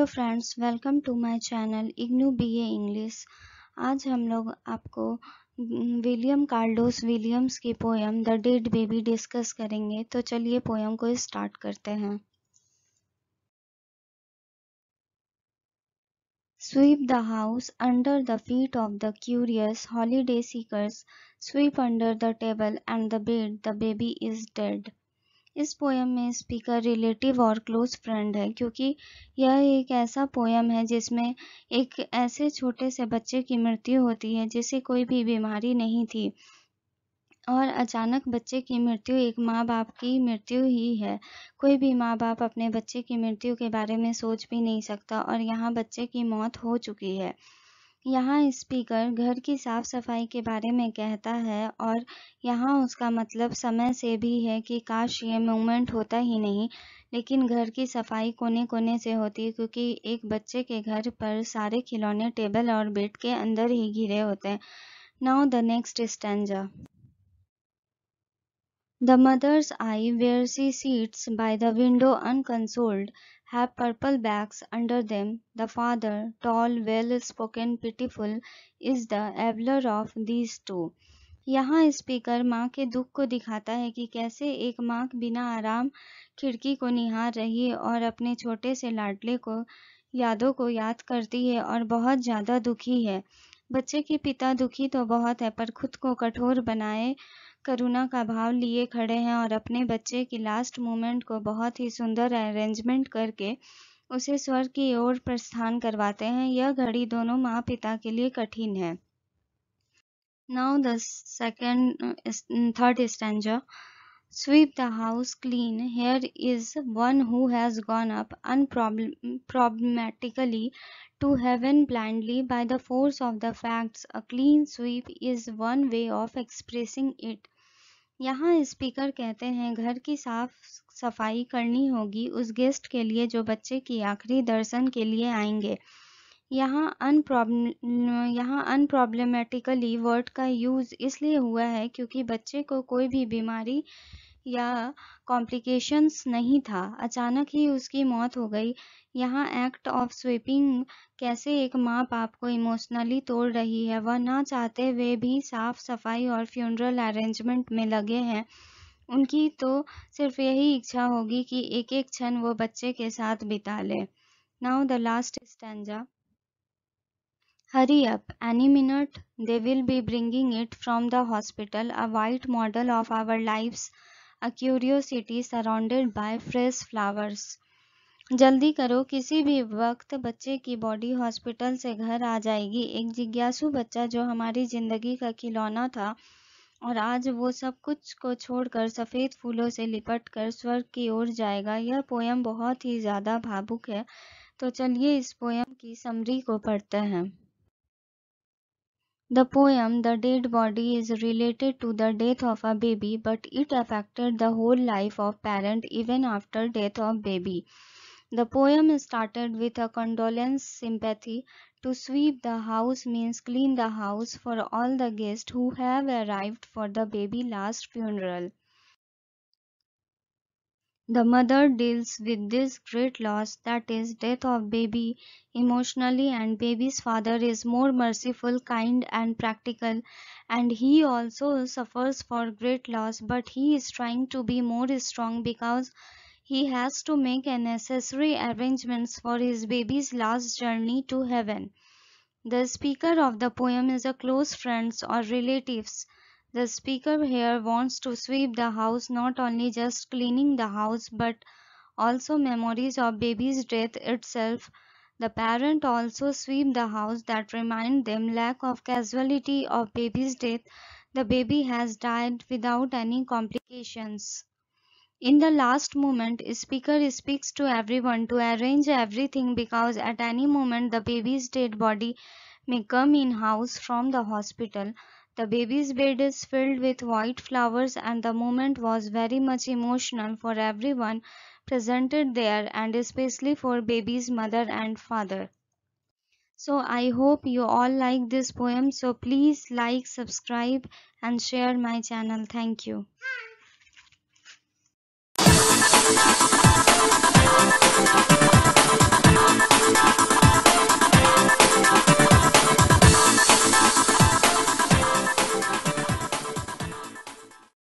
Hello friends, welcome to my channel IGNOU BA English. आज हम लोग आपको विलियम कार्लोस विलियम्स की poem the dead baby discuss करेंगे। तो चलिए पोयम को स्टार्ट करते हैं। Sweep the house under the feet of the curious holiday seekers, sweep under the table and the bed, the baby is dead। इस poem में speaker relative और close friend है, क्योंकि यह एक ऐसा पोयम है जिसमें एक ऐसे छोटे से बच्चे की मृत्यु होती है जिसे कोई भी बीमारी नहीं थी, और अचानक बच्चे की मृत्यु एक माँ बाप की मृत्यु ही है। कोई भी माँ बाप अपने बच्चे की मृत्यु के बारे में सोच भी नहीं सकता, और यहाँ बच्चे की मौत हो चुकी है। यहाँ स्पीकर घर की साफ सफाई के बारे में कहता है, और यहाँ उसका मतलब समय से भी है कि काश ये मोमेंट होता ही नहीं, लेकिन घर की सफाई कोने कोने से होती, क्योंकि एक बच्चे के घर पर सारे खिलौने टेबल और बेड के अंदर ही घिरे होते हैं। Now the next stanza. The mother's eye, where she sits by the window unconsoled, have purple bags under them. The father, tall, well-spoken, pitiful, is the abler of these two। यहाँ speaker माँ के दुख को दिखाता है कि कैसे एक माँ बिना आराम खिड़की को निहार रही है और अपने छोटे से लाडले को यादों को याद करती है और बहुत ज़्यादा दुखी है। बच्चे के पिता दुखी तो बहुत है, पर खुद को कठोर बनाए करुणा का भाव लिए खड़े हैं और अपने बच्चे की लास्ट मोमेंट को बहुत ही सुंदर अरेंजमेंट करके उसे स्वर्ग की ओर प्रस्थान करवाते हैं। यह घड़ी दोनों माँ पिता के लिए कठिन है। Now the third stanza. Sweep the house clean. Here is one who has gone up unproblematically to heaven blindly by the force of the facts. A clean sweep is one way of expressing it। यहाँ speaker कहते हैं घर की साफ सफाई करनी होगी उस गेस्ट के लिए जो बच्चे की आखिरी दर्शन के लिए आएंगे। यहाँ अनप्रॉब्लमेटिकली वर्ड का यूज़ इसलिए हुआ है क्योंकि बच्चे को कोई भी बीमारी या कॉम्प्लिकेशंस नहीं था, अचानक ही उसकी मौत हो गई। यहाँ एक्ट ऑफ स्वीपिंग कैसे एक माँ बाप को इमोशनली तोड़ रही है। वह ना चाहते हुए भी साफ सफाई और फ्यूनरल अरेंजमेंट में लगे हैं। उनकी तो सिर्फ यही इच्छा होगी कि एक एक क्षण वो बच्चे के साथ बिता ले। Now the last stanza. Hurry up, any minute they will be bringing it from the hospital, a white model of our lives, a curiosity surrounded by fresh flowers। जल्दी करो, किसी भी वक्त बच्चे की बॉडी हॉस्पिटल से घर आ जाएगी, एक जिज्ञासु बच्चा जो हमारी जिंदगी का खिलौना था, और आज वो सब कुछ को छोड़कर सफ़ेद फूलों से लिपट कर स्वर्ग की ओर जाएगा। यह पोयम बहुत ही ज़्यादा भावुक है, तो चलिए इस पोयम की समरी को पढ़ते हैं। The poem The Dead Body is related to the death of a baby, but it affected the whole life of parent even after death of baby। The poem started with a condolence sympathy. To sweep the house means clean the house for all the guests who have arrived for the baby last funeral। The mother deals with this great loss, that is, death of baby, emotionally, and baby's father is more merciful, kind, and practical, and he also suffers for great loss, but he is trying to be more strong because he has to make a necessary arrangements for his baby's last journey to heaven। The speaker of the poem is a close friends or relatives। The speaker here wants to sweep the house, not only just cleaning the house, but also memories of baby's death itself। The parent also sweep the house that remind them lack of casualty of baby's death. The baby has died without any complications। In the last moment, speaker speaks to everyone to arrange everything because at any moment the baby's dead body may come in house from the hospital। The baby's bed is filled with white flowers and the moment was very much emotional for everyone presented there and especially for baby's mother and father। So I hope you all like this poem. So please like, subscribe and share my channel. Thank you।